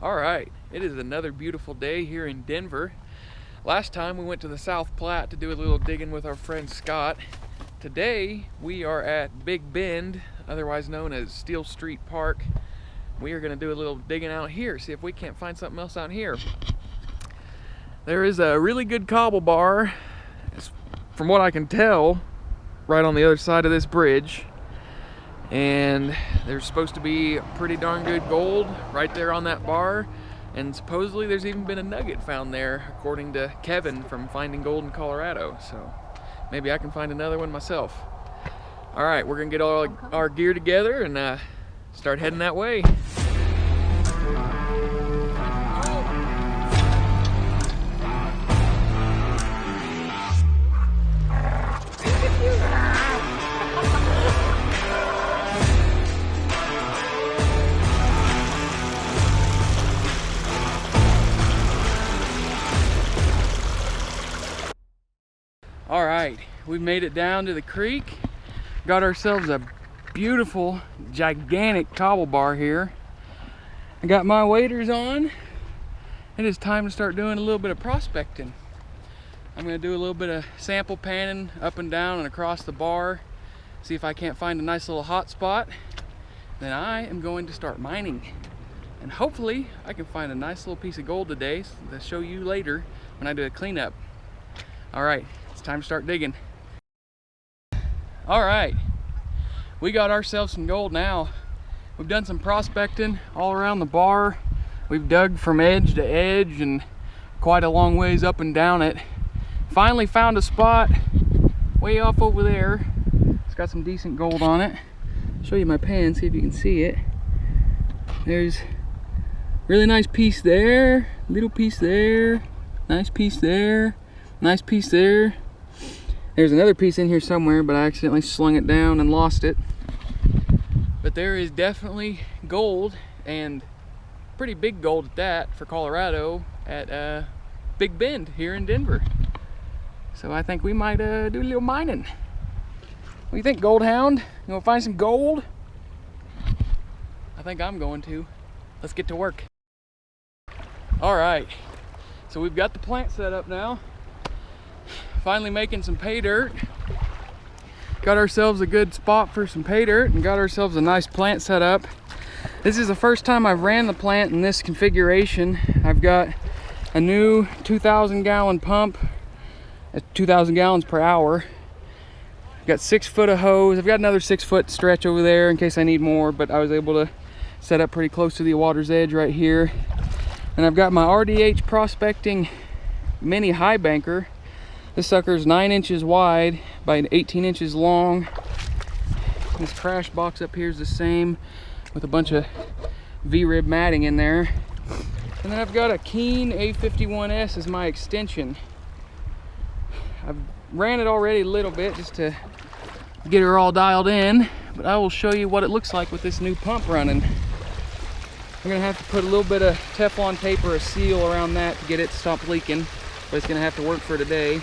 All right, it is another beautiful day here in Denver. Last time we went to the South Platte to do a little digging with our friend Scott. Today we are at Big Bend, otherwise known as Steel Street Park. We are going to do a little digging out here, see if we can't find something else out here. There is a really good cobble bar, from what I can tell, right on the other side of this bridge. And there's supposed to be pretty darn good gold right there on that bar, and supposedly there's even been a nugget found there, according to Kevin from Finding Gold in Colorado. So maybe I can find another one myself. All right, we're gonna get all our gear together and start heading that way. All right, we made it down to the creek, got ourselves a beautiful, gigantic cobble bar here. I got my waders on. It is time to start doing a little bit of prospecting. I'm gonna do a little bit of sample panning up and down and across the bar, see if I can't find a nice little hot spot. Then I am going to start mining. And hopefully I can find a nice little piece of gold today to show you later when I do a cleanup. All right. It's time to start digging. All right, we got ourselves some gold now. We've done some prospecting all around the bar. We've dug from edge to edge and quite a long ways up and down it. Finally found a spot way off over there. It's got some decent gold on it. I'll show you my pan, see if you can see it. There's a really nice piece there, little piece there, nice piece there, nice piece there. There's another piece in here somewhere, but I accidentally slung it down and lost it. But there is definitely gold, and pretty big gold at that, for Colorado, at Big Bend here in Denver. So I think we might do a little mining. What do you think, Gold Hound? You wanna find some gold? I think I'm going to. Let's get to work. All right, so we've got the plant set up now. Finally making some pay dirt. Got ourselves a good spot for some pay dirt and got ourselves a nice plant set up. This is the first time I've ran the plant in this configuration. I've got a new 2,000 gallon pump at 2,000 gallons per hour. I've got 6 foot of hose. I've got another 6 foot stretch over there in case I need more, but I was able to set up pretty close to the water's edge right here. And I've got my RDH prospecting mini high banker. This sucker's 9 inches wide by 18 inches long. This crash box up here is the same, with a bunch of V-rib matting in there. And then I've got a Keen A51S as my extension. I've ran it already a little bit just to get her all dialed in, but I will show you what it looks like with this new pump running. I'm gonna have to put a little bit of Teflon tape or a seal around that to get it to stop leaking, but it's gonna have to work for today.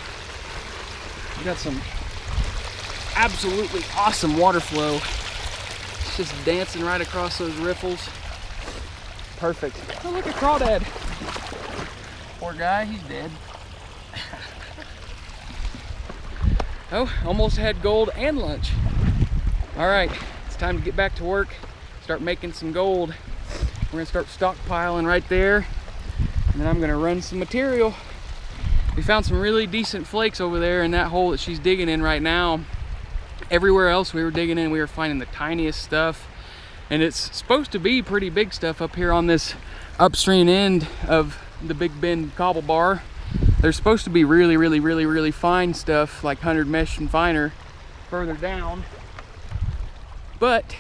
We got some absolutely awesome water flow. It's just dancing right across those riffles. Perfect. Oh, look at Crawdad. Poor guy, he's dead. Oh, almost had gold and lunch. All right, it's time to get back to work, start making some gold. We're gonna start stockpiling right there, and then I'm gonna run some material. We found some really decent flakes over there in that hole that she's digging in right now. Everywhere else we were digging in, we were finding the tiniest stuff. And it's supposed to be pretty big stuff up here on this upstream end of the Big Bend cobble bar. There's supposed to be really fine stuff, like 100 mesh and finer, further down. But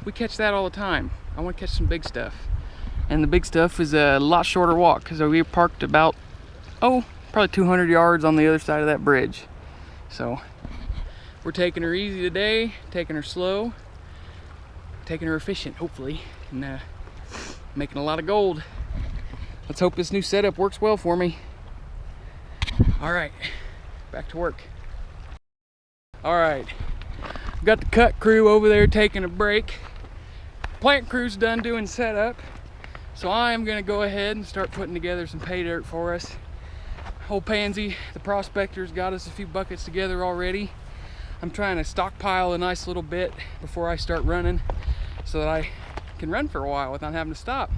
we catch that all the time. I want to catch some big stuff. And the big stuff is a lot shorter walk, because we parked about probably 200 yards on the other side of that bridge. So we're taking her easy today, taking her slow, taking her efficient, hopefully, and making a lot of gold. Let's hope this new setup works well for me. All right, back to work. All right, got the cut crew over there taking a break. Plant crew's done doing setup. So I'm gonna go ahead and start putting together some pay dirt for us. Old Pansy, the prospector's got us a few buckets together already. I'm trying to stockpile a nice little bit before I start running so that I can run for a while without having to stop.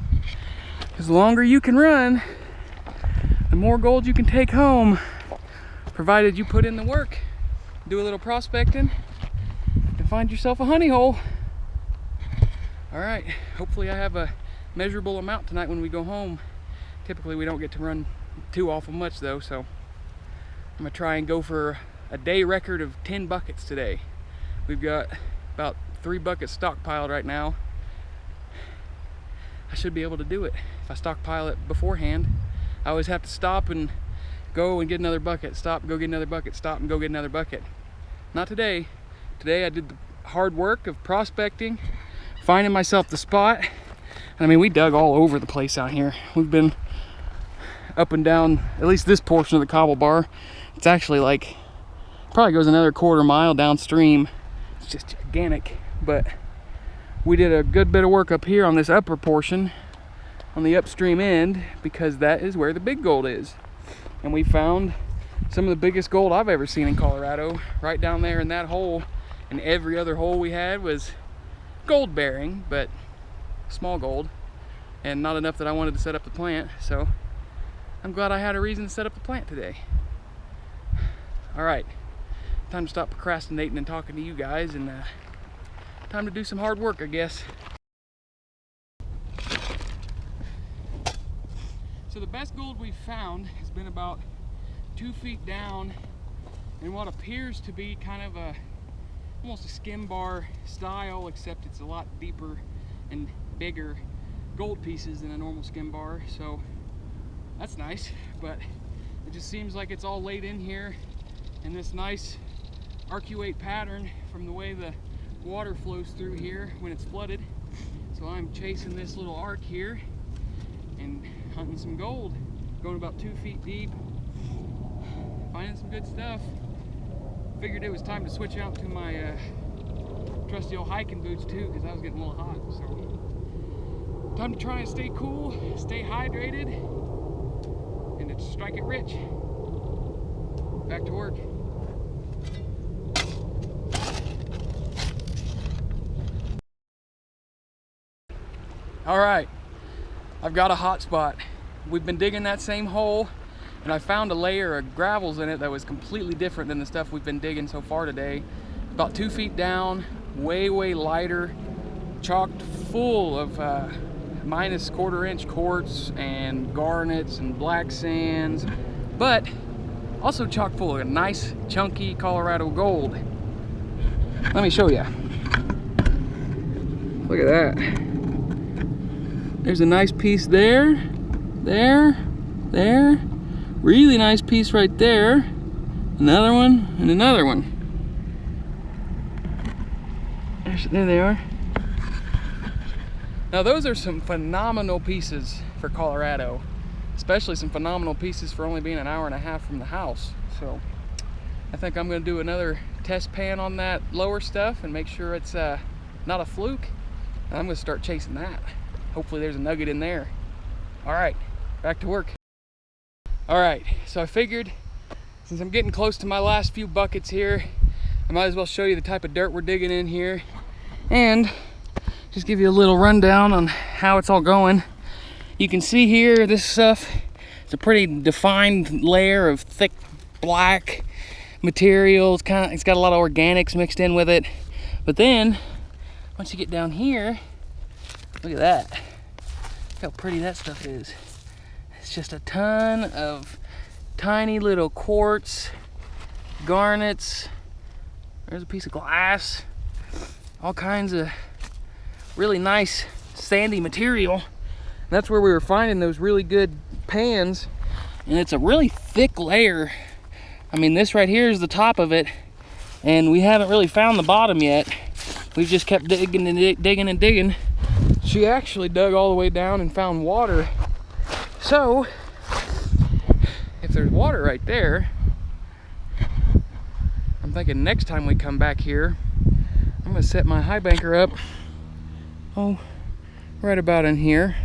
Because the longer you can run, the more gold you can take home, provided you put in the work, do a little prospecting, and find yourself a honey hole. All right, hopefully I have a measurable amount tonight when we go home. Typically we don't get to run too awful much though, so I'm gonna try and go for a day record of 10 buckets today. We've got about 3 buckets stockpiled right now. I should be able to do it if I stockpile it beforehand. I always have to stop and go and get another bucket, stop, go get another bucket, stop and go get another bucket. Not today. Today I did the hard work of prospecting, finding myself the spot. I mean, we dug all over the place out here. We've been up and down, at least this portion of the cobble bar. It's actually like, probably goes another 1/4 mile downstream. It's just gigantic, but we did a good bit of work up here on this upper portion, on the upstream end, because that is where the big gold is. And we found some of the biggest gold I've ever seen in Colorado, right down there in that hole. And every other hole we had was gold bearing, but small gold, and not enough that I wanted to set up the plant. So I'm glad I had a reason to set up the plant today. All right, time to stop procrastinating and talking to you guys, and time to do some hard work, I guess. So the best gold we've found has been about 2 feet down in what appears to be kind of almost a skim bar style, except it's a lot deeper and bigger gold pieces than a normal skim bar. So that's nice, but it just seems like it's all laid in here in this nice arcuate pattern from the way the water flows through here when it's flooded. So I'm chasing this little arc here and hunting some gold, going about 2 feet deep, finding some good stuff. Figured it was time to switch out to my trusty old hiking boots too, because I was getting a little hot. So time to try and stay cool, stay hydrated, and to strike it rich. Back to work. All right, I've got a hot spot. We've been digging that same hole, and I found a layer of gravels in it that was completely different than the stuff we've been digging so far today. About 2 feet down, way lighter, chocked full of minus 1/4 inch quartz and garnets and black sands, but also chock full of nice chunky Colorado gold. Let me show you. Look at that. There's a nice piece there, there, really nice piece right there, another one, and another one. There they are. Now those are some phenomenal pieces for Colorado, especially some phenomenal pieces for only being an 1.5 hours from the house. So I think I'm going to do another test pan on that lower stuff and make sure it's not a fluke. And I'm going to start chasing that. Hopefully there's a nugget in there. All right, back to work. All right, so I figured since I'm getting close to my last few buckets here, I might as well show you the type of dirt we're digging in here and just give you a little rundown on how it's all going. You can see here, this stuff, it's a pretty defined layer of thick black material. It's got a lot of organics mixed in with it. But then, once you get down here, look at that. Look how pretty that stuff is. It's just a ton of tiny little quartz, garnets. There's a piece of glass. All kinds of really nice sandy material. And that's where we were finding those really good pans. And it's a really thick layer. I mean, this right here is the top of it. And we haven't really found the bottom yet. We've just kept digging and digging and digging. She actually dug all the way down and found water. So, if there's water right there, I'm thinking next time we come back here, I'm gonna set my high banker up, right about in here.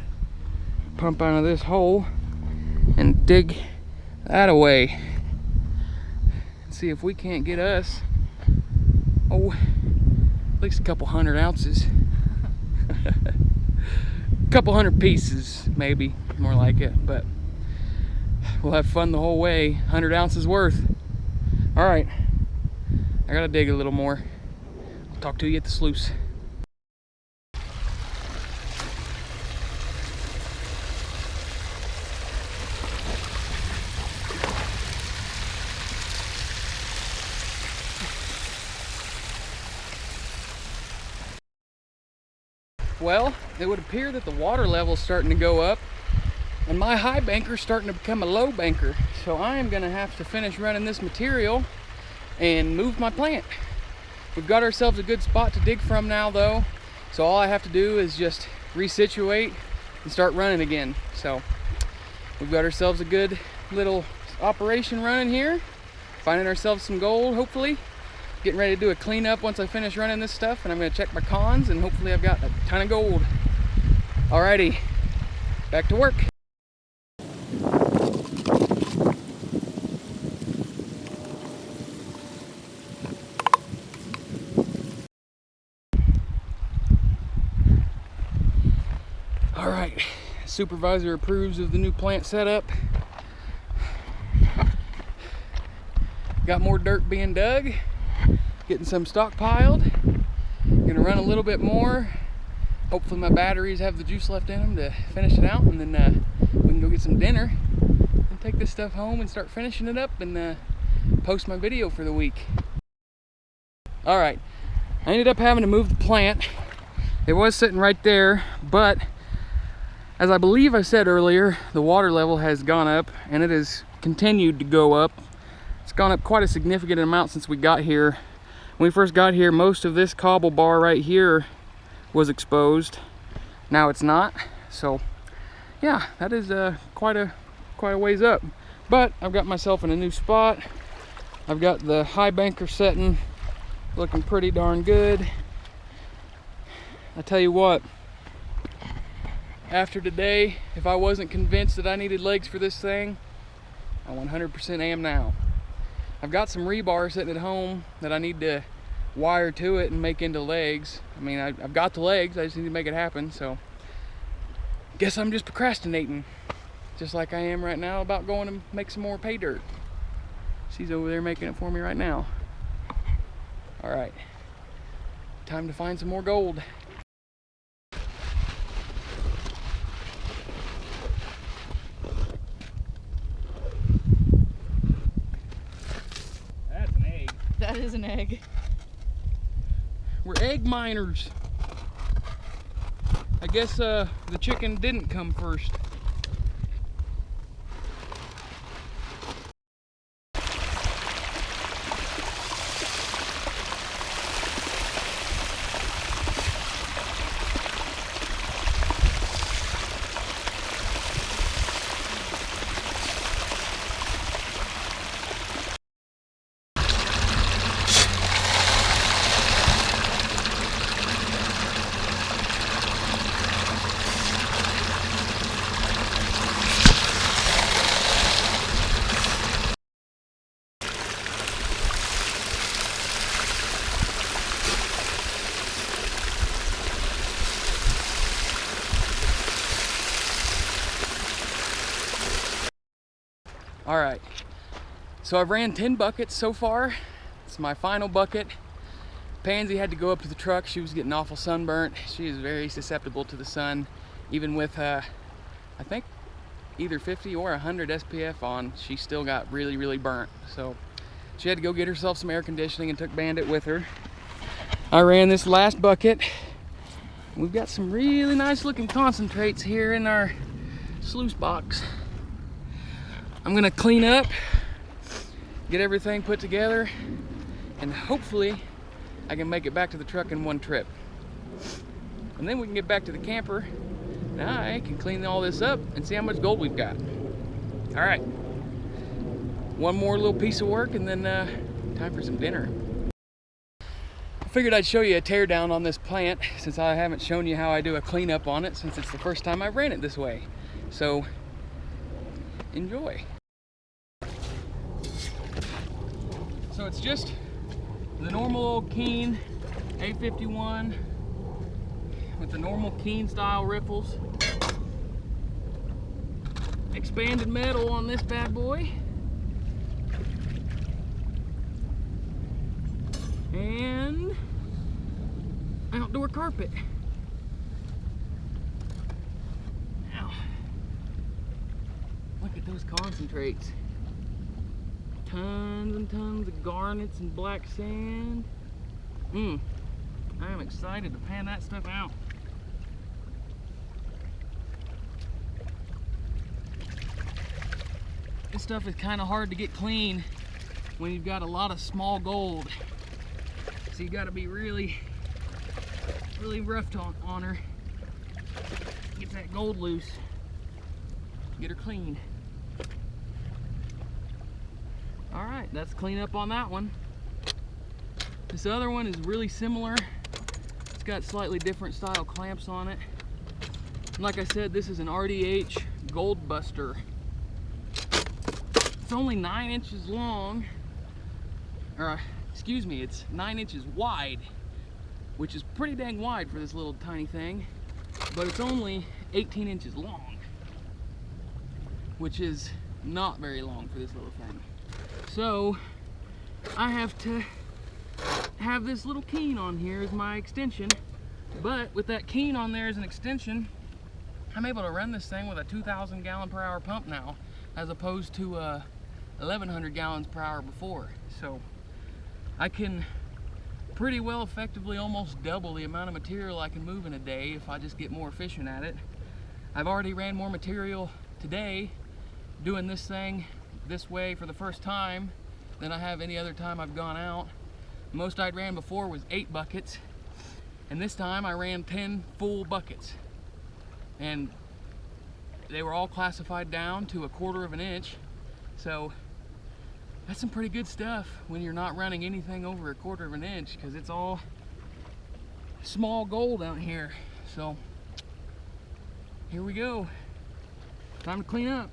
pump out of this hole and dig that away. See if we can't get us, oh, at least a couple 100 ounces. A couple 100 pieces, maybe, more like it, but we'll have fun the whole way. 100 ounces worth. All right, I gotta dig a little more. I'll talk to you at the sluice. Well, it would appear that the water level is starting to go up and my high banker is starting to become a low banker. So I am gonna have to finish running this material and move my plant. We've got ourselves a good spot to dig from now though. So all I have to do is just resituate and start running again. So we've got ourselves a good little operation running here. Finding ourselves some gold, hopefully. Getting ready to do a cleanup once I finish running this stuff, and I'm going to check my cons, and hopefully I've got a ton of gold. Alrighty, back to work. Alright, supervisor approves of the new plant setup. Got more dirt being dug. Getting some stockpiled. Gonna run a little bit more. Hopefully my batteries have the juice left in them to finish it out, and then we can go get some dinner and take this stuff home and start finishing it up and post my video for the week. All right, I ended up having to move the plant. It was sitting right there, but as I believe I said earlier, the water level has gone up and it has continued to go up. It's gone up quite a significant amount since we got here. When we first got here, most of this cobble bar right here was exposed. Now it's not. So yeah, that is quite a ways up. But I've got myself in a new spot. I've got the high banker setting looking pretty darn good. I tell you what, after today, if I wasn't convinced that I needed legs for this thing, I 100% am now. I've got some rebar sitting at home that I need to wire to it and make into legs. I mean, I've got the legs, I just need to make it happen, so guess I'm just procrastinating, just like I am right now about going to make some more pay dirt. She's over there making it for me right now. All right, time to find some more gold. That is an egg. We're egg miners. I guess the chicken didn't come first. All right, so I've ran 10 buckets so far. It's my final bucket. Pansy had to go up to the truck. She was getting awful sunburnt. She is very susceptible to the sun. Even with, I think, either 50 or 100 SPF on, she still got really, really burnt. So she had to go get herself some air conditioning and took Bandit with her. I ran this last bucket. We've got some really nice looking concentrates here in our sluice box. I'm gonna clean up, get everything put together, and hopefully I can make it back to the truck in one trip. And then we can get back to the camper, and I can clean all this up and see how much gold we've got. All right, one more little piece of work and then time for some dinner. I figured I'd show you a teardown on this plant since I haven't shown you how I do a cleanup on it since it's the first time I've ran it this way. So enjoy. So it's just the normal old Keen A51 with the normal Keen style riffles. Expanded metal on this bad boy. And outdoor carpet. Now, look at those concentrates. Tons and tons of garnets and black sand. I am excited to pan that stuff out. This stuff is kind of hard to get clean when you've got a lot of small gold. So you got to be really rough on her. Get that gold loose. Get her clean. All right, that's clean up on that one. This other one is really similar. It's got slightly different style clamps on it. And like I said, this is an RDH Gold Buster. It's only 9 inches long, or excuse me, it's 9 inches wide, which is pretty dang wide for this little tiny thing, but it's only 18 inches long, which is not very long for this little thing. So I have to have this little Keen on here as my extension, but with that Keen on there as an extension, I'm able to run this thing with a 2,000 gallon per hour pump now, as opposed to 1,100 gallons per hour before. So I can pretty well effectively almost double the amount of material I can move in a day if I just get more efficient at it. I've already ran more material today doing this thing this way for the first time than I have any other time I've gone out. Most I'd ran before was 8 buckets, and this time I ran 10 full buckets, and they were all classified down to 1/4 of an inch. So that's some pretty good stuff when you're not running anything over 1/4 of an inch, because it's all small gold out here. So here we go. Time to clean up.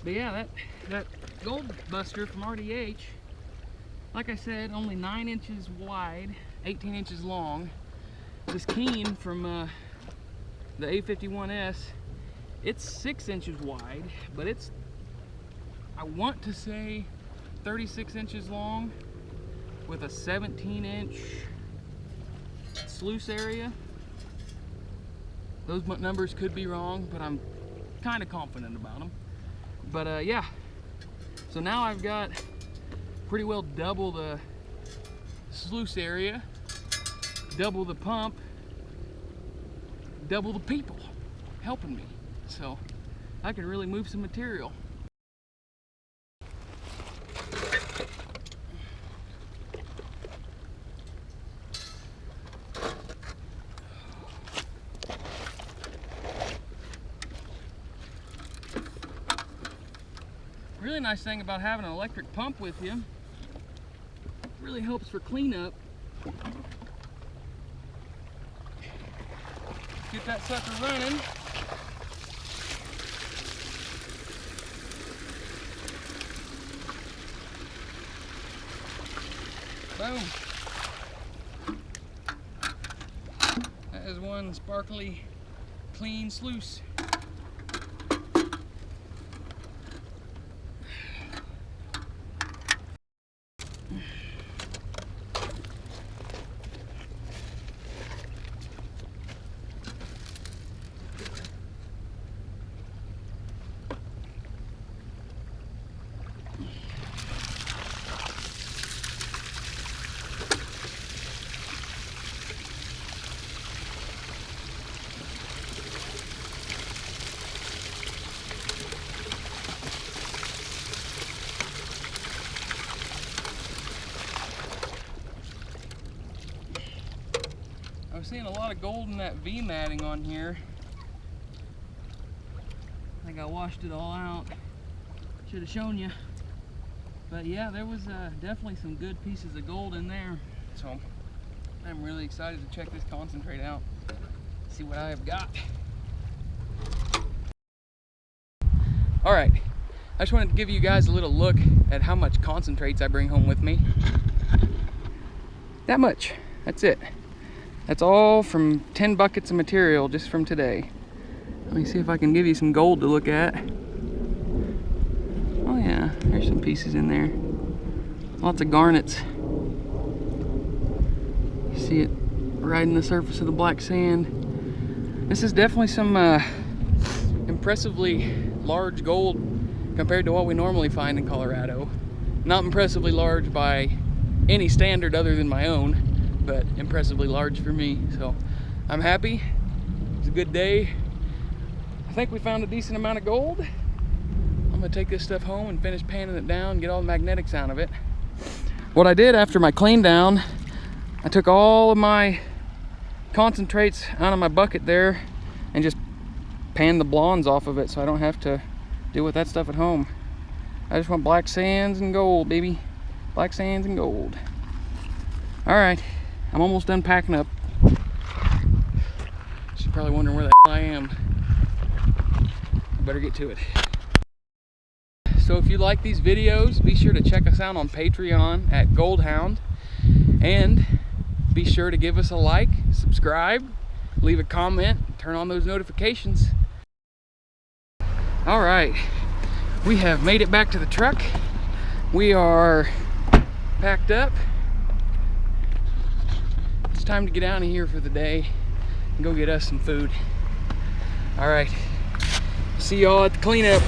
But yeah, that Gold Buster from RDH, like I said, only 9 inches wide, 18 inches long. This Keen from the A51S, it's 6 inches wide, but it's, I want to say, 36 inches long with a 17-inch sluice area. Those numbers could be wrong, but I'm kind of confident about them. But yeah, so now I've got pretty well double the sluice area, double the pump, double the people helping me. So I can really move some material. Really nice thing about having an electric pump with you, really helps for cleanup. Get that sucker running. Boom. That is one sparkly, clean sluice. I'm seeing a lot of gold in that V matting on here. I think I washed it all out. Should have shown you. But yeah, there was definitely some good pieces of gold in there. So I'm really excited to check this concentrate out, see what I have got. All right, I just wanted to give you guys a little look at how much concentrates I bring home with me. That much, that's it. That's all from 10 buckets of material just from today. Let me see if I can give you some gold to look at. Oh yeah, there's some pieces in there. Lots of garnets. You see it riding the surface of the black sand. This is definitely some impressively large gold compared to what we normally find in Colorado. Not impressively large by any standard other than my own, but impressively large for me. So I'm happy. It's a good day. I think we found a decent amount of gold. I'm gonna take this stuff home and finish panning it down, get all the magnetics out of it. What I did after my clean down, I took all of my concentrates out of my bucket there and just panned the blondes off of it so I don't have to deal with that stuff at home. I just want black sands and gold, baby. Black sands and gold. All right, I'm almost done packing up. You're probably wondering where the hell I am. I better get to it. So if you like these videos, be sure to check us out on Patreon at Goldhound, and be sure to give us a like, subscribe, leave a comment, turn on those notifications. All right, we have made it back to the truck. We are packed up. It's time to get out of here for the day and go get us some food. All right, see y'all at the cleanup.